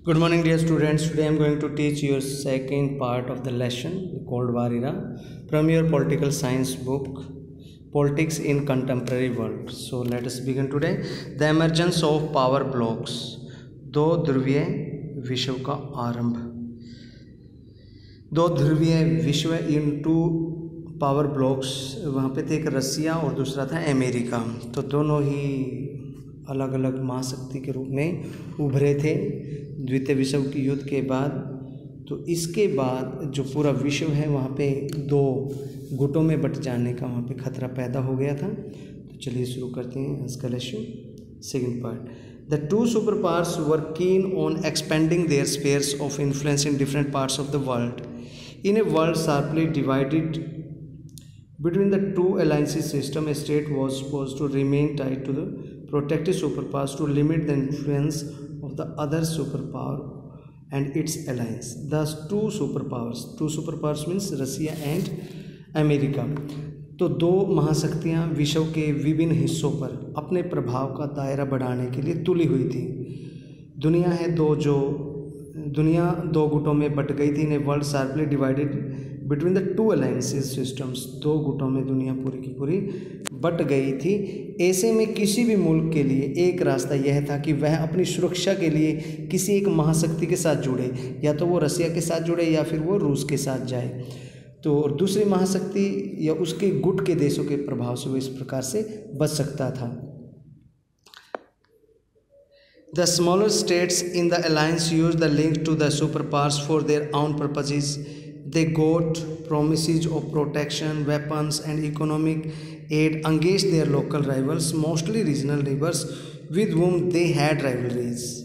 Good morning, dear students. Today I am going to teach you second part of the lesson called War Era from your political science book, Politics in Contemporary World. So let us begin today. The emergence of power blocks. दो ध्रुवीय विश्व का आरंभ. दो ध्रुवीय विश्व इन to power blocks, वहाँ पे थे एक रसिया और दूसरा था अमेरिका. तो दोनों ही अलग अलग महाशक्ति के रूप में उभरे थे द्वितीय विश्व युद्ध के बाद. तो इसके बाद जो पूरा विश्व है वहाँ पे दो गुटों में बट जाने का वहाँ पे खतरा पैदा हो गया था. तो चलिए शुरू करते हैं आज का lesson. Second part. The two superpowers were keen on expanding their spheres of influence in different parts of the world. In a world sharply divided between the two alliances system, a state was supposed to remain tied to the protective superpowers to limit the influence of the other superpower and its alliance. Thus, two superpowers means Russia and America. तो दो महाशक्तियाँ विश्व के विभिन्न हिस्सों पर अपने प्रभाव का दायरा बढ़ाने के लिए तुली हुई थी. दुनिया दो गुटों में बट गई थी. In world sharply divided between the two alliances systems. दो गुटों में दुनिया पूरी की पूरी बट गई थी. ऐसे में किसी भी मुल्क के लिए एक रास्ता यह था कि वह अपनी सुरक्षा के लिए किसी एक महाशक्ति के साथ जुड़े, या तो वो रसिया के साथ जुड़े या फिर वो रूस के साथ जाए. तो और दूसरी महाशक्ति या उसके गुट के देशों के प्रभाव से वो इस प्रकार से बच सकता था. The smaller states in the alliance used the link to the superpowers for their own purposes. They got promises of protection, weapons, and economic aid against their local rivals, mostly regional neighbors with whom they had rivalries.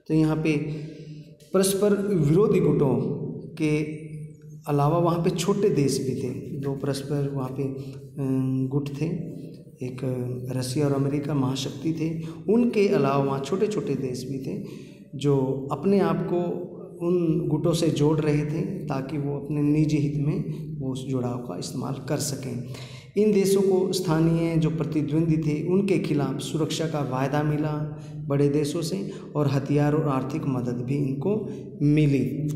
तो यहाँ पे परस्पर विरोधी गुटों के अलावा वहाँ पे छोटे देश भी थे. दो परस्पर वहाँ पे गुट थे, एक रसिया और अमेरिका महाशक्ति थे. उनके अलावा वहाँ छोटे छोटे देश भी थे जो अपने आप को उन गुटों से जोड़ रहे थे ताकि वो अपने निजी हित में वो उस जुड़ाव का इस्तेमाल कर सकें. इन देशों को स्थानीय जो प्रतिद्वंदी थे उनके खिलाफ सुरक्षा का वायदा मिला बड़े देशों से, और हथियार और आर्थिक मदद भी इनको मिली.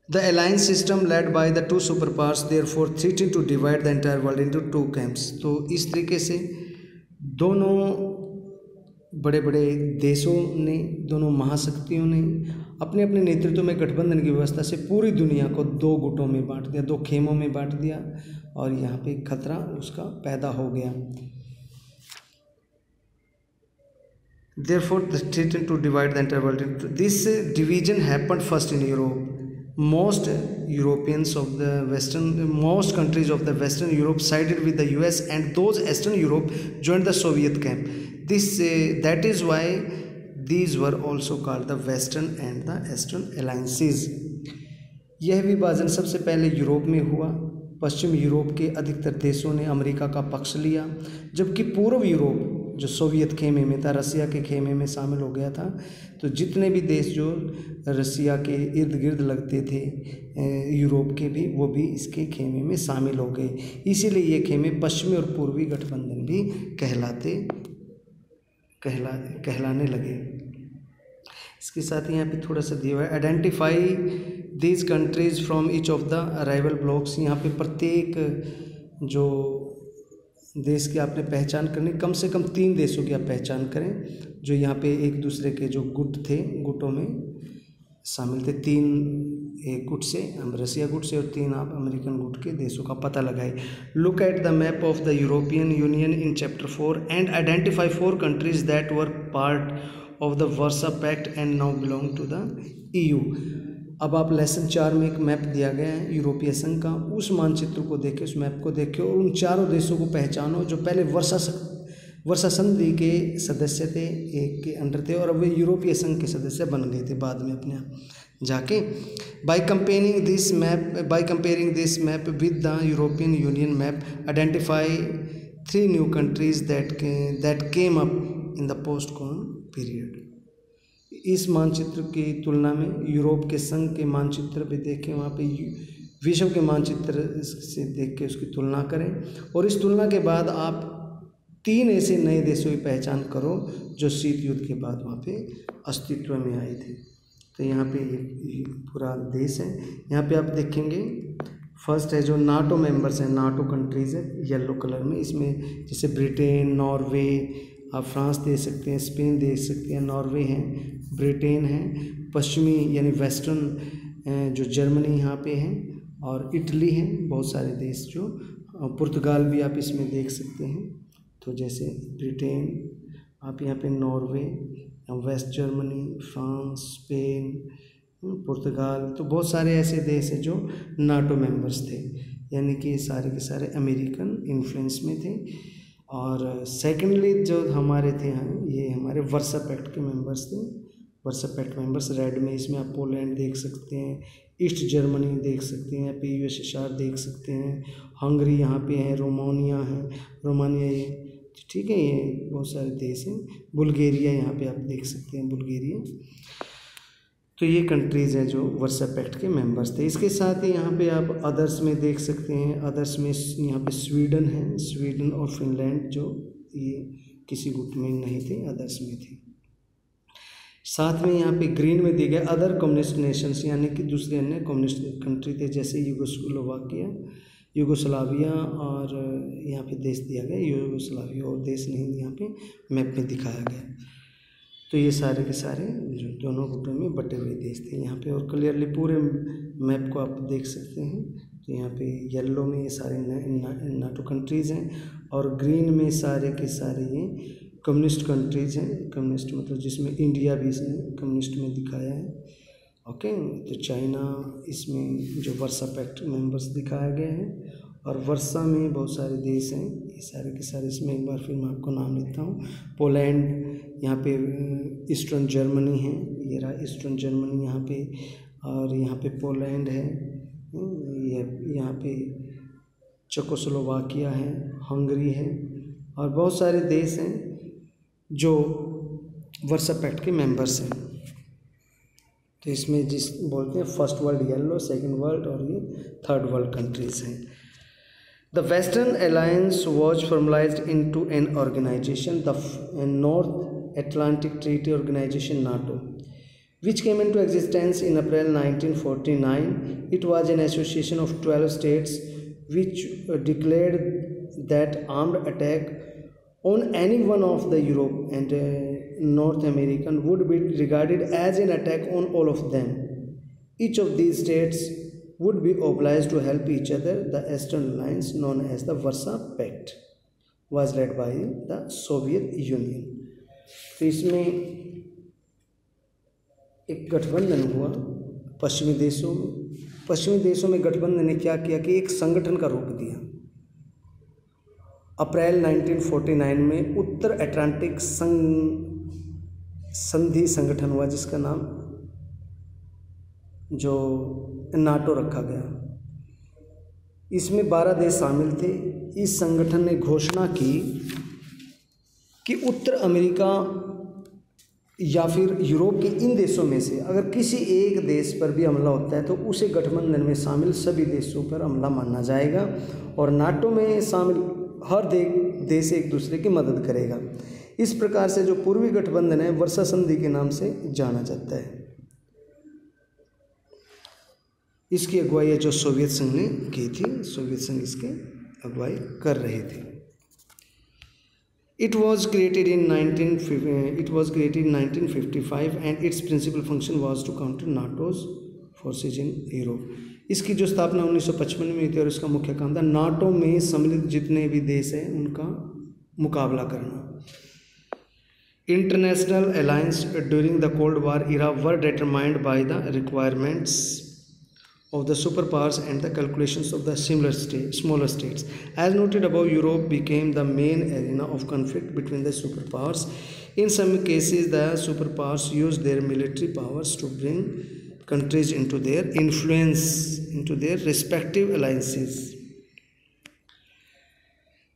The alliance system led by the two superpowers therefore threatened to divide the entire world into two camps. तो इस तरीके से दोनों बड़े बड़े देशों ने, दोनों महाशक्तियों ने अपने अपने नेतृत्व में गठबंधन की व्यवस्था से पूरी दुनिया को दो गुटों में बांट दिया, दो खेमों में बांट दिया, और यहाँ पे खतरा उसका पैदा हो गया. Therefore threatened to divide the entire world into this division happened first in Europe. Most countries of the Western Europe sided with the US, and those Eastern Europe joined the Soviet camp. That is why these were also called the Western and the Eastern alliances. यह विभाजन सबसे पहले Europe में हुआ. पश्चिम Europe के अधिकतर देशों ने अमेरिका का पक्ष लिया, जबकि पूर्व यूरोप जो सोवियत खेमे में था, रसिया के खेमे में शामिल हो गया था. तो जितने भी देश जो रसिया के इर्द गिर्द लगते थे यूरोप के भी, वो भी इसके खेमे में शामिल हो गए. इसीलिए ये खेमे पश्चिमी और पूर्वी गठबंधन भी कहलाने लगे. इसके साथ ही यहाँ पे थोड़ा सा दिया हुआ है, identify these countries from each of the rival blocks. यहाँ पे प्रत्येक जो देश की आपने पहचान करनी, कम से कम 3 देशों की आप पहचान करें जो यहाँ पे एक दूसरे के जो गुट थे, गुटों में शामिल थे. 3 एक गुट से, रसिया गुट से, और 3 आप अमेरिकन गुट के देशों का पता लगाए. Look at the map of the European Union in chapter 4 and identify 4 countries that were part of the Warsaw Pact and now belong to the EU. अब आप लेसन 4 में एक मैप दिया गया है यूरोपीय संघ का. उस मानचित्र को देखें, उस मैप को देखें और उन चारों देशों को पहचानो जो पहले वर्सा संधि के सदस्य थे, एक के अंडर थे, और अब वे यूरोपीय संघ के सदस्य बन गए थे बाद में अपने आप जाके. By comparing this map with the European Union map, identify 3 new countries that came up in the post con period. इस मानचित्र की तुलना में यूरोप के संघ के मानचित्र पे देखें, वहाँ पे विश्व के मानचित्र से देख के उसकी तुलना करें, और इस तुलना के बाद आप 3 ऐसे नए देशों की पहचान करो जो शीत युद्ध के बाद वहाँ पे अस्तित्व में आए थे। तो यहाँ पे ये पूरा देश है। यहाँ पे आप देखेंगे फर्स्ट है जो नाटो मेंबर्स हैं, नाटो कंट्रीज़ है येलो कलर में। इसमें जैसे ब्रिटेन, नॉर्वे, आप फ्रांस दे सकते हैं, स्पेन दे सकते हैं, नॉर्वे है, ब्रिटेन है, पश्चिमी यानी वेस्टर्न जो जर्मनी यहाँ पे है, और इटली है, बहुत सारे देश जो, पुर्तगाल भी आप इसमें देख सकते हैं। तो जैसे ब्रिटेन, आप यहाँ पे Norway, West Germany, France, Spain, पुर्तगाल, तो बहुत सारे ऐसे देश हैं जो नाटो मेंबर्स थे, यानी कि सारे के सारे अमेरिकन इन्फ्लुएंस में थे। और सेकेंडली जो हमारे थे ये हमारे वर्सा पैक्ट के मेंबर्स थे। वर्सा पैक्ट मेंबर्स रेड में, इसमें आप पोलैंड देख सकते हैं, ईस्ट जर्मनी देख सकते हैं, यूएसएसआर देख सकते हैं, हंगरी यहाँ पे है, रोमानिया ये, ठीक है, ये बहुत सारे देश हैं। बुल्गारिया यहाँ पे आप देख सकते हैं, बुल्गारिया। तो ये कंट्रीज़ हैं जो वर्सा पैक्ट के मेंबर्स थे। इसके साथ ही यहाँ पे आप अदर्स में देख सकते हैं, अदर्स में यहाँ पे स्वीडन है, स्वीडन और फिनलैंड जो ये किसी गुट में नहीं थे, अदर्स में थे। साथ में यहाँ पे ग्रीन में दिए गए अदर कम्युनिस्ट नेशंस, यानी कि दूसरे अन्य कम्युनिस्ट कंट्री थे, जैसे यूगोस्लाविया, और यहाँ पे देश दिया गया यूगोस्लाविया, और देश नहीं यहाँ पे मैप में दिखाया गया। तो ये सारे के सारे जो दोनों गुटों में बटे हुए देश थे यहाँ पे, और क्लियरली पूरे मैप को आप देख सकते हैं। तो यहाँ पे येलो में ये सारे नाटो कंट्रीज़ हैं, और ग्रीन में सारे के सारे ये कम्युनिस्ट कंट्रीज़ हैं। कम्युनिस्ट मतलब जिसमें इंडिया भी इसने कम्युनिस्ट में दिखाया है। ओके, तो चाइना इसमें जो वर्सा पैक्ट मेंबर्स दिखाया गया है, और वर्सा में बहुत सारे देश हैं, ये सारे के सारे। इसमें एक बार फिर मैं आपको नाम लेता हूँ। पोलैंड, यहाँ पे ईस्टर्न जर्मनी है, ये रहा ईस्टर्न जर्मनी यहाँ पे, और यहाँ पे पोलैंड है, ये यहाँ पे चेकोस्लोवाकिया है, हंगरी है, और बहुत सारे देश हैं जो वर्सा पैक्ट के मेंबर्स हैं। तो इसमें जिस बोलते हैं first world yellow, second world, और ये थर्ड वर्ल्ड कंट्रीज़ हैं। The Western Alliance was formalized into an organization, the North Atlantic Treaty Organization (NATO), which came into existence in April 1949. It was an association of 12 states which declared that armed attack on any one of the Europe and North American would be regarded as an attack on all of them. Each of these states would be obliged to help each other. The Eastern Alliance, known as the Warsaw Pact, was led by the Soviet Union. तो इसमें एक गठबंधन हुआ पश्चिमी देशों में। पश्चिमी देशों में गठबंधन ने क्या किया कि एक संगठन का रूप दिया। अप्रैल 1949 में उत्तर अटलांटिक संधि संगठन हुआ, जिसका नाम जो नाटो रखा गया। इसमें 12 देश शामिल थे। इस संगठन ने घोषणा की कि उत्तर अमेरिका या फिर यूरोप के इन देशों में से अगर किसी एक देश पर भी हमला होता है तो उसे गठबंधन में शामिल सभी देशों पर हमला माना जाएगा, और नाटो में शामिल हर देश एक दूसरे की मदद करेगा। इस प्रकार से जो पूर्वी गठबंधन है वर्सा संधि के नाम से जाना जाता है। इसकी अगुवाई जो सोवियत संघ ने की थी, सोवियत संघ इसके अगुवाई कर रहे थे। It was created in 1955 and its principal function was to counter NATO's forces in Europe. इसकी जो स्थापना 1955 में हुई थी और इसका मुख्य काम था नाटो में सम्मिलित जितने भी देश हैं उनका मुकाबला करना। International alliance during the Cold War era were determined by the requirements of the superpowers and the calculations of the smaller states. As noted above, Europe became the main arena of conflict between the superpowers. In some cases, the superpowers used their military powers to bring countries into their influence, into their respective alliances.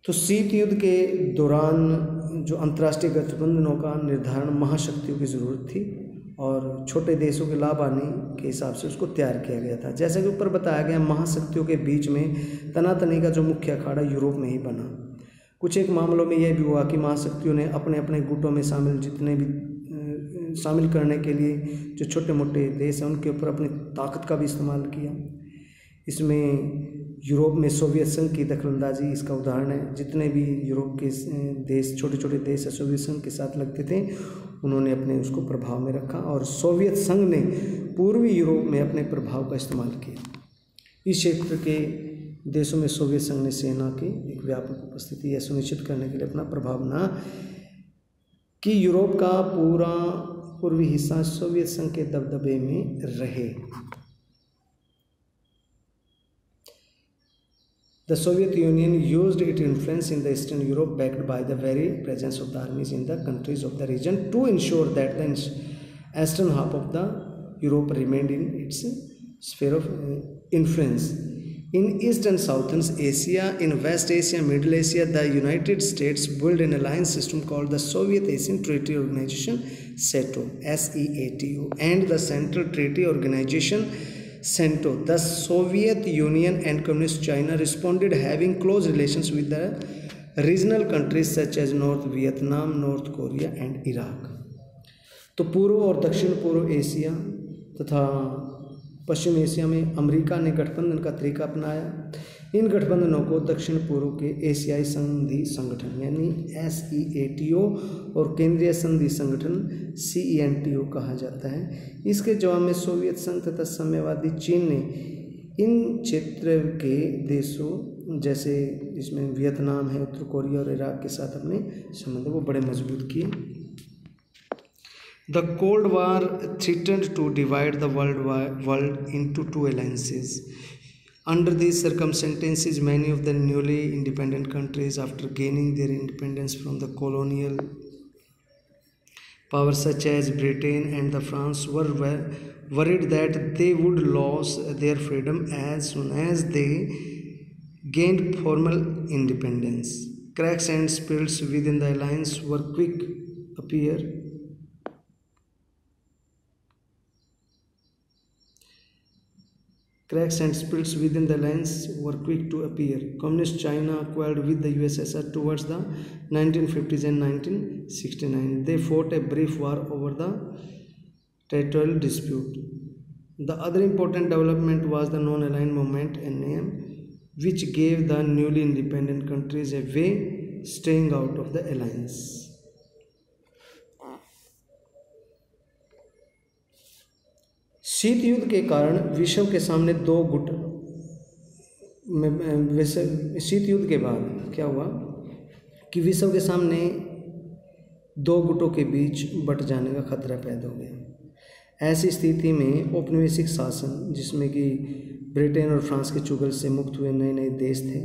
तो शीत युद्ध के दौरान जो अंतर्राष्ट्रीय गठबंधनों का निर्धारण महाशक्तियों की ज़रूरत थी और छोटे देशों के लाभ आने के हिसाब से उसको तैयार किया गया था। जैसा कि ऊपर बताया गया, महाशक्तियों के बीच में तनातनी का जो मुख्य अखाड़ा यूरोप में ही बना। कुछ एक मामलों में यह भी हुआ कि महाशक्तियों ने अपने अपने गुटों में शामिल करने के लिए जो छोटे मोटे देश हैं उनके ऊपर अपनी ताकत का भी इस्तेमाल किया। इसमें यूरोप में सोवियत संघ की दखलंदाजी इसका उदाहरण है। जितने भी यूरोप के देश, छोटे छोटे देश सोवियत संघ के साथ लगते थे, उन्होंने अपने उसको प्रभाव में रखा और सोवियत संघ ने पूर्वी यूरोप में अपने प्रभाव का इस्तेमाल किया। इस क्षेत्र के देशों में सोवियत संघ ने सेना की एक व्यापक उपस्थिति यह सुनिश्चित करने के लिए अपना प्रभाव बना कि यूरोप का पूरा पूर्वी हिस्सा सोवियत संघ के दबदबे में रहे। The Soviet Union used its influence in the Eastern Europe, backed by the very presence of the armies in the countries of the region, to ensure that the eastern half of the Europe remained in its sphere of influence. In East and Southern Asia, in West Asia, Middle Asia, the United States built an alliance system called the Soviet Asian Treaty Organization (SATO), SEATO, and the Central Treaty Organization (CENTO). The Soviet Union and Communist China responded, having close relations with the regional countries such as North Vietnam, North Korea, and Iraq. तो पूर्व और दक्षिण पूर्व Asia तथा पश्चिम Asia में America ने गठबंधन का तरीका अपनाया। इन गठबंधनों को दक्षिण पूर्व के एशियाई संधि संगठन यानी SEATO और केंद्रीय संधि संगठन CENTO कहा जाता है। इसके जवाब में सोवियत संघ तथा साम्यवादी चीन ने इन क्षेत्र के देशों जैसे इसमें वियतनाम है, उत्तर कोरिया और इराक के साथ अपने संबंधों को बड़े मजबूत किए। The Cold War threatened to divide the world into two alliances. Under these circumstances, many of the newly independent countries, after gaining their independence from the colonial powers such as Britain and the France, were worried that they would lose their freedom as soon as they gained formal independence. Cracks and spills within the alliance were quick to appear. Communist China quarreled with the USSR towards the 1950s and 1969. They fought a brief war over the territorial dispute. The other important development was the non-aligned movement (NAM), which gave the newly independent countries a way staying out of the alliance. शीत युद्ध के कारण विश्व के सामने दो गुट शीत युद्ध के बाद क्या हुआ कि विश्व के सामने दो गुटों के बीच बट जाने का खतरा पैदा हो गया। ऐसी स्थिति में औपनिवेशिक शासन, जिसमें कि ब्रिटेन और फ्रांस के चुगल से मुक्त हुए नए नए देश थे,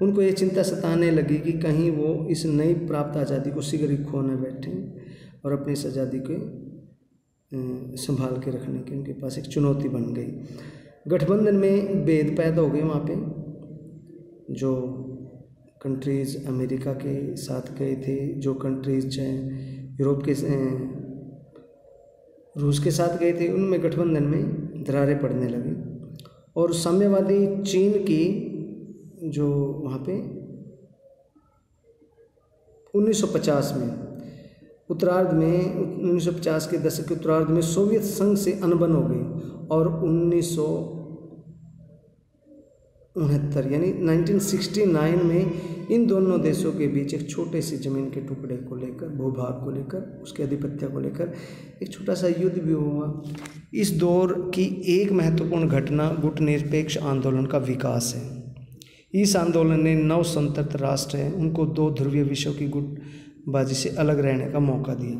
उनको ये चिंता सताने लगी कि कहीं वो इस नई प्राप्त आज़ादी को शीघ्र ही खो न बैठें और अपनी इस आज़ादी को संभाल के रखने की उनके पास एक चुनौती बन गई। गठबंधन में भेद पैदा हो गए। वहाँ पे जो कंट्रीज़ अमेरिका के साथ गए थे, जो कंट्रीज़ चाहे यूरोप के रूस के साथ गए थे, उनमें गठबंधन में दरारें पड़ने लगी और साम्यवादी चीन की जो वहाँ पे 1950 में उत्तरार्ध में 1950 के दशक के उत्तरार्ध में सोवियत संघ से अनबन हो गई और 1969 यानी 1969 में इन दोनों देशों के बीच एक छोटे से ज़मीन के टुकड़े को लेकर, भूभाग को लेकर, उसके आधिपत्य को लेकर एक छोटा सा युद्ध भी हुआ। इस दौर की एक महत्वपूर्ण घटना गुटनिरपेक्ष आंदोलन का विकास है। इस आंदोलन ने नव स्वतंत्र राष्ट्र है उनको दो ध्रुवीय विश्व की गुटबाजी से अलग रहने का मौका दिया।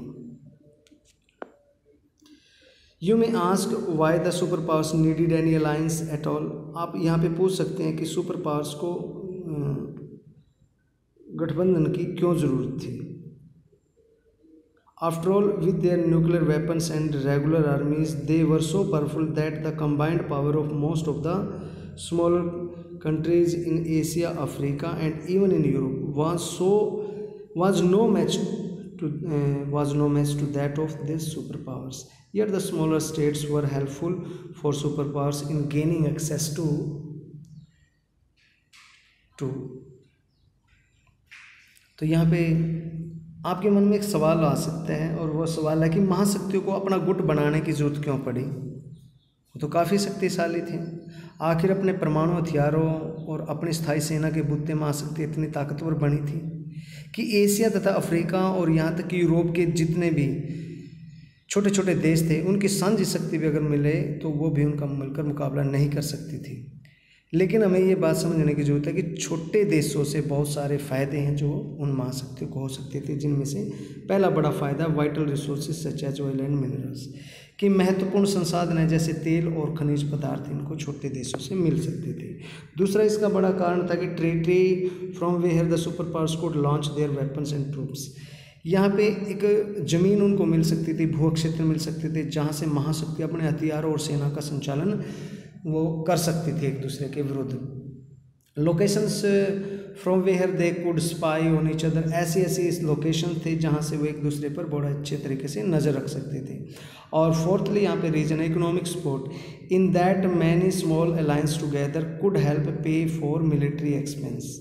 You may ask why the super powers needed any alliance at all. आप यहाँ पे पूछ सकते हैं कि सुपर पावर्स को गठबंधन की क्यों ज़रूरत थी। After all, with their nuclear weapons and regular आर्मीज, they were so powerful that the combined power of most of the smaller countries in Asia, Africa, and even in Europe was no match to that of these superpowers. Yet the smaller states were helpful for superpowers in gaining access to तो यहाँ पे आपके मन में एक सवाल आ सकता है, और वह सवाल है कि महाशक्तियों को अपना गुट बनाने की जरूरत क्यों पड़ी? वो तो काफ़ी शक्तिशाली थे। आखिर अपने परमाणु हथियारों और अपनी स्थायी सेना के बुते महाशक्ति इतनी ताकतवर बनी थी कि एशिया तथा अफ्रीका और यहाँ तक कि यूरोप के जितने भी छोटे छोटे देश थे, उनकी साझी शक्ति भी अगर मिले तो वो भी उनका मिलकर मुकाबला नहीं कर सकती थी। लेकिन हमें ये बात समझने की ज़रूरत है कि छोटे देशों से बहुत सारे फ़ायदे हैं जो उन महाशक्तियों को हो सकते थे, जिनमें से पहला बड़ा फ़ायदा vital resources such as oil and minerals कि महत्वपूर्ण संसाधन है जैसे तेल और खनिज पदार्थ इनको छोटे देशों से मिल सकते थे। दूसरा इसका बड़ा कारण था कि territory from where the super powers could launch their weapons and troops. यहाँ पे एक ज़मीन उनको मिल सकती थी, भू क्षेत्र मिल सकते थे जहाँ से महाशक्ति अपने हथियारों और सेना का संचालन वो कर सकती थी एक दूसरे के विरुद्ध। Locations from where they could spy on each other, ऐसी ऐसी लोकेशन थे जहाँ से वो एक दूसरे पर बड़ा अच्छे तरीके से नज़र रख सकते थे। और फोर्थली यहाँ पे reason economic support in that many small alliance together could help pay for military expense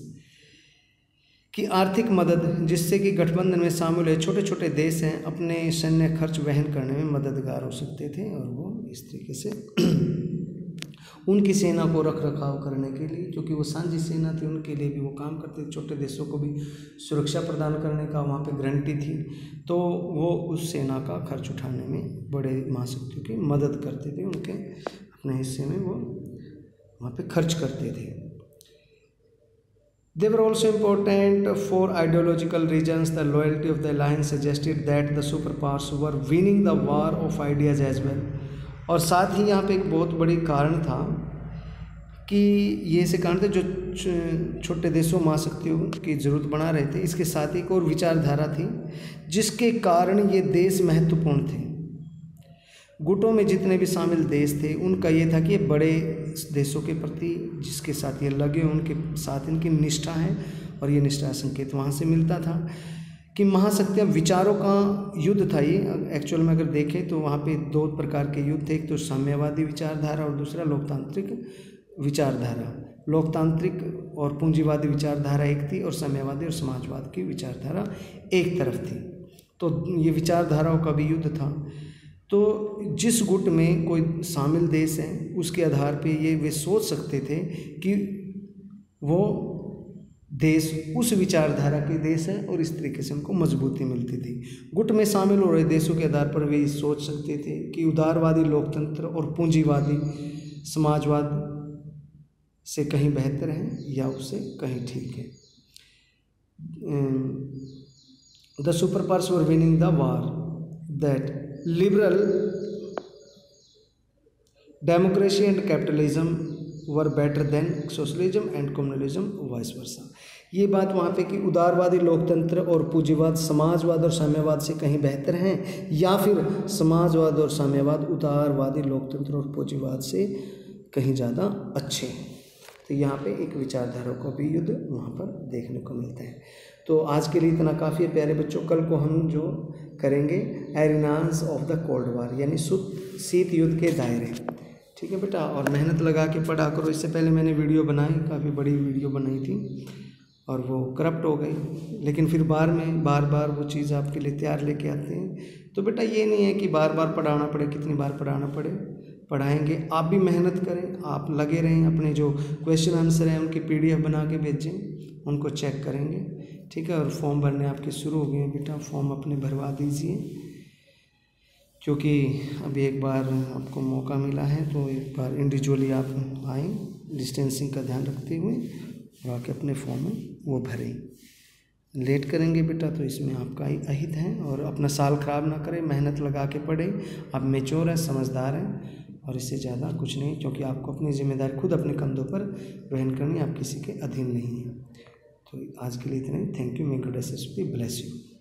कि आर्थिक मदद जिससे कि गठबंधन में शामिल है छोटे छोटे देश हैं अपने सैन्य खर्च वहन करने में मददगार हो सकते थे, और वो इस तरीके से उनकी सेना को रख रखाव करने के लिए, क्योंकि वो साझी सेना थी, उनके लिए भी वो काम करते थे, छोटे देशों को भी सुरक्षा प्रदान करने का वहाँ पे गारंटी थी, तो वो उस सेना का खर्च उठाने में बड़े महाशक्तियों की मदद करते थे, उनके अपने हिस्से में वो वहाँ पे खर्च करते थे। They were also important for ideological reasons. The loyalty of the alliance suggested that the superpowers were winning the war of ideas as well. और साथ ही यहाँ पे एक बहुत बड़ी कारण था कि ये ऐसे कारण थे जो छोटे देशों महाशक्तियों की ज़रूरत बना रहे थे। इसके साथ ही एक और विचारधारा थी जिसके कारण ये देश महत्वपूर्ण थे। गुटों में जितने भी शामिल देश थे उनका ये था कि ये बड़े देशों के प्रति जिसके साथ ये लगे उनके साथ इनकी निष्ठा है, और ये निष्ठा संकेत वहाँ से मिलता था कि महाशक्तियाँ विचारों का युद्ध था। ये एक्चुअल में अगर देखें तो वहाँ पे दो प्रकार के युद्ध थे, एक तो साम्यवादी विचारधारा और दूसरा लोकतांत्रिक विचारधारा। लोकतांत्रिक और पूंजीवादी विचारधारा एक थी और साम्यवादी और समाजवाद की विचारधारा एक तरफ थी। तो ये विचारधाराओं का भी युद्ध था। तो जिस गुट में कोई शामिल देश है उसके आधार पे ये वे सोच सकते थे कि वो देश उस विचारधारा के देश है, और इस तरीके से उनको मजबूती मिलती थी। गुट में शामिल हो रहे देशों के आधार पर वे सोच सकते थे कि उदारवादी लोकतंत्र और पूंजीवादी समाजवाद से कहीं बेहतर है या उससे कहीं ठीक है। The super powers were winning the war that liberal democracy and capitalism were better than socialism and communalism vice versa। ये बात वहाँ पे कि उदारवादी लोकतंत्र और पूंजीवाद समाजवाद और साम्यवाद से कहीं बेहतर हैं, या फिर समाजवाद और साम्यवाद उदारवादी लोकतंत्र और पूंजीवाद से कहीं ज़्यादा अच्छे हैं। तो यहाँ पे एक विचारधारा का भी युद्ध वहाँ पर देखने को मिलता है। तो आज के लिए इतना काफ़ी है प्यारे बच्चों। कल को हम जो करेंगे एरिनास ऑफ द कोल्ड वार यानी शीत युद्ध के दायरे। ठीक है बेटा, और मेहनत लगा के पढ़ा करो। इससे पहले मैंने वीडियो बनाई, काफ़ी बड़ी वीडियो बनाई थी और वो करप्ट हो गई, लेकिन फिर बार बार वो चीज़ आपके लिए तैयार लेके आते हैं। तो बेटा ये नहीं है कि बार बार पढ़ाना पड़े, कितनी बार पढ़ाना पड़े, पढ़ाएंगे। आप भी मेहनत करें, आप लगे रहें, अपने जो क्वेश्चन आंसर हैं उनकी PDF बना के भेजें, उनको चेक करेंगे। ठीक है, और फॉर्म भरने आपके शुरू हो गए हैं बेटा, फॉर्म अपने भरवा दीजिए, क्योंकि अभी एक बार आपको मौका मिला है तो एक बार इंडिविजुअली आप आएँ डिस्टेंसिंग का ध्यान रखते हुए और आके अपने फॉर्म में वो भरें। लेट करेंगे बेटा तो इसमें आपका ही अहित है, और अपना साल ख़राब ना करें, मेहनत लगा के पढ़ें। आप मैच्योर हैं, समझदार हैं, और इससे ज़्यादा कुछ नहीं, क्योंकि आपको अपनी जिम्मेदारी खुद अपने कंधों पर वहन करनी, आप किसी के अधीन नहीं हैं। तो आज के लिए इतना ही। Thank you. May God bless you.